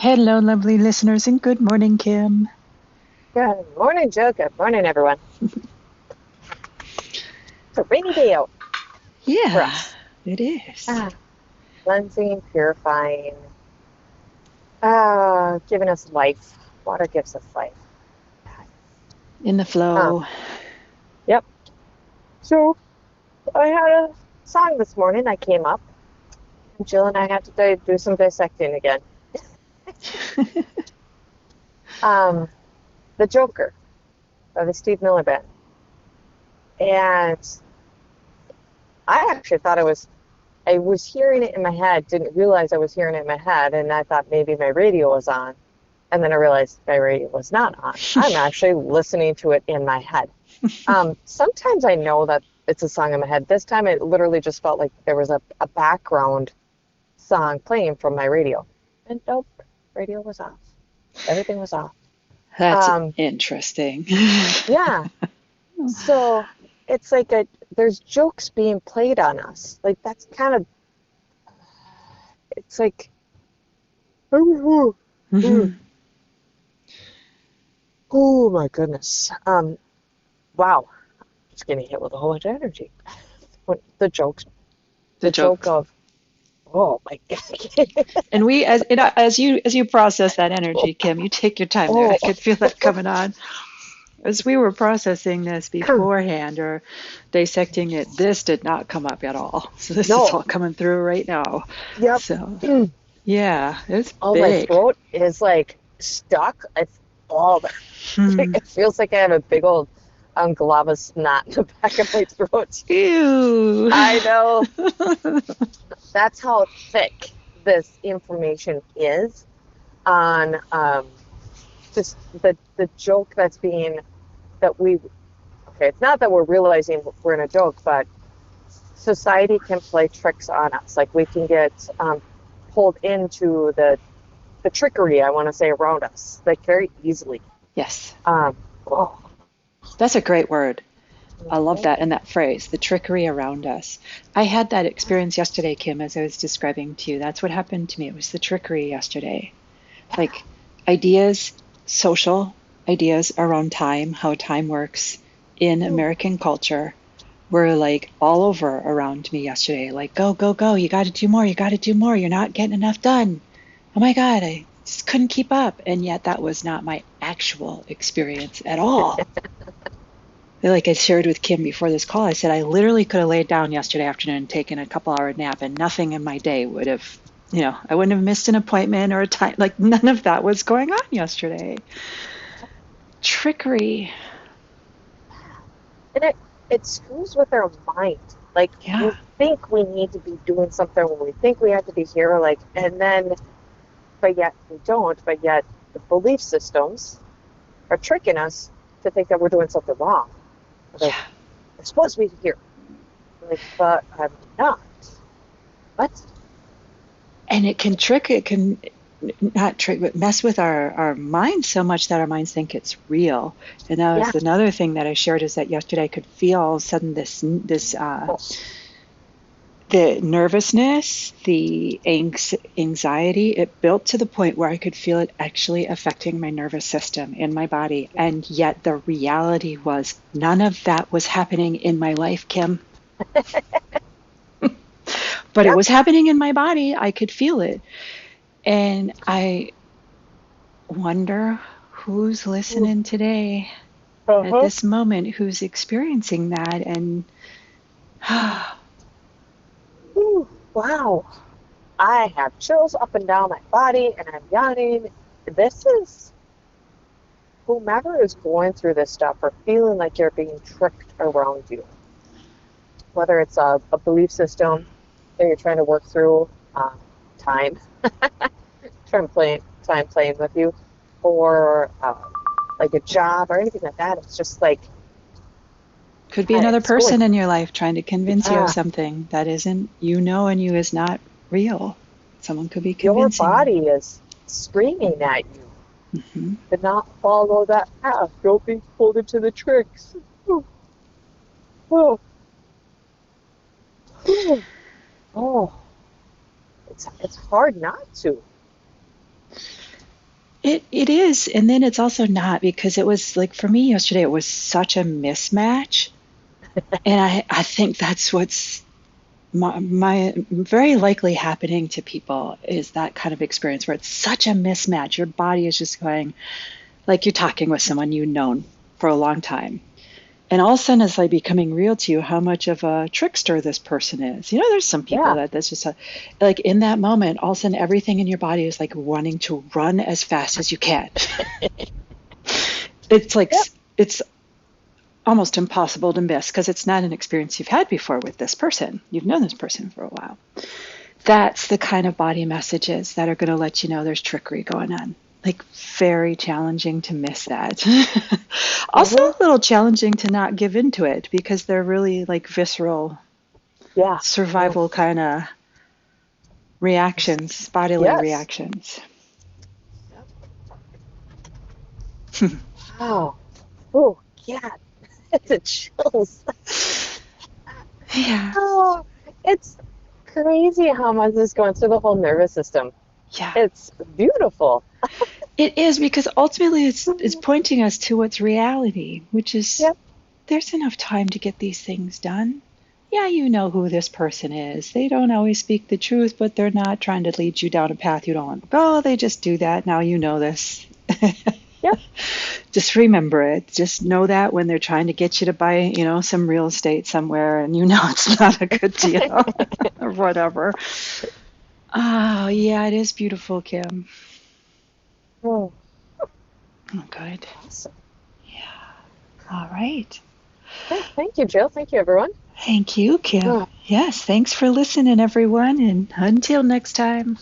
Hello, lovely listeners, and good morning, Kim. Good morning, Joe. Good morning, everyone. It's a rainy day out for Yeah, us. it is. Ah, cleansing, purifying, giving us life. Water gives us life. In the Um, flow. yep. So I had a song this morning. I came up, and Jill and I had to do some dissecting again. Um, the Joker by the Steve Miller Band, and I actually thought I was hearing it in my head, didn't realize I was hearing it in my head, and I thought maybe my radio was on. And then I realized my radio was not on. I'm actually listening to it in my head. Sometimes I know that it's a song in my head. This time it literally just felt like there was a background song playing from my radio. And nope, radio was off. Everything was off. That's Um, interesting. yeah. So it's like there's jokes being played on us. Like that's kind of, it's like, oh my goodness. Wow. Just getting hit with a whole bunch of energy. The jokes, The the joke jokes. of, oh my God. And we, as you process that energy, Kim, you take your time there. I Oh, could feel that coming on. As we were processing this beforehand or dissecting it, this did not come up at all. So this is no. all coming through right now. Yep. So yeah, it's Oh, my big. throat is like stuck. It's all, Hmm. it feels like I have a big old glob of snot in the back of my throat. Ew. I know. That's how thick this information is on just the joke that's being that we okay, it's not that we're realizing we're in a joke, but society can play tricks on us. Like we can get pulled into the trickery, I want to say, around us, like very easily. Yes, Um, oh, that's a great word. I love mhm. that and that phrase, the trickery around us. I had that experience yesterday, Kim, as I was describing to you. That's what happened to me. It was the trickery yesterday. Like ideas, social ideas around time, how time works in American culture were like all over around me yesterday. Like, go, go, go. You got to do more. You got to do more. You're not getting enough done. Oh my God, I just couldn't keep up. And yet that was not my actual experience at all. Like I shared with Kim before this call, I said I literally could have laid down yesterday afternoon and taken a couple-hour nap, and nothing in my day would have, I wouldn't have missed an appointment or a time. Like none of that was going on yesterday. Trickery. And it screws with our mind. Like we Yeah. think we need to be doing something when we think we have to be here, like, and then, but yet we don't. But yet the belief systems are tricking us to think that we're doing something wrong. Like, Yeah. I'm supposed to be here. Like, but I'm not. What? And it can not trick, but mess with our minds so much that our minds think it's real. And that Yeah. was another thing that I shared is that yesterday I could feel all of a sudden Oh, the nervousness, the anxiety, it built to the point where I could feel it actually affecting my nervous system in my body. And yet the reality was none of that was happening in my life, Kim. But it yep. was happening in my body. I could feel it. And I wonder who's listening today at Uh-huh. this moment, who's experiencing that. And Wow. I have chills up and down my body and I'm yawning. This is whomever is going through this stuff or feeling like you're being tricked around you, whether it's a belief system that you're trying to work through, time, trying to play time playing with you, or like a job or anything like that. It's just like could be another it's going. person in your life trying to convince you of Yeah, something that isn't, and you is not real. Someone could be your convincing you. body is screaming at you Hmm. to not follow that path. Don't be pulled into the tricks. Oh, oh, oh. It's hard not to. It is, and then it's also not, because it was like for me yesterday, it was such a mismatch, and I think that's what's my very likely happening to people, is that kind of experience where it's such a mismatch. Your body is just going, like you're talking with someone you've known for a long time. And all of a sudden it's like becoming real to you how much of a trickster this person is. You know, there's some people Yeah. that's just like in that moment, all of a sudden everything in your body is like wanting to run as fast as you can. It's like, Yep. it's almost impossible to miss because it's not an experience you've had before with this person. You've known this person for a while. That's the kind of body messages that are going to let you know there's trickery going on. Like, very challenging to miss that. Also, Hmm. a little challenging to not give into it because they're really like visceral Yeah. Yeah. survival kind of reactions, bodily Yes. reactions. Wow. Oh, yeah. It's a chills. Yeah, Oh, it's crazy how much is going through the whole nervous system. yeah. It's beautiful. It is, because ultimately it's pointing us to what's reality, which is Yep. there's enough time to get these things done. Yeah, you know who this person is. They don't always speak the truth, but they're not trying to lead you down a path you don't want to go. They just do that. Now you know this. Yep. Just remember it. Just know that when they're trying to get you to buy, some real estate somewhere and you know it's not a good deal or whatever. Oh, yeah, it is beautiful, Kim. Oh, Oh, good. awesome. Yeah. All right. Yeah, thank you, Jill. Thank you, everyone. Thank you, Kim. Oh. Yes, thanks for listening, everyone, and until next time.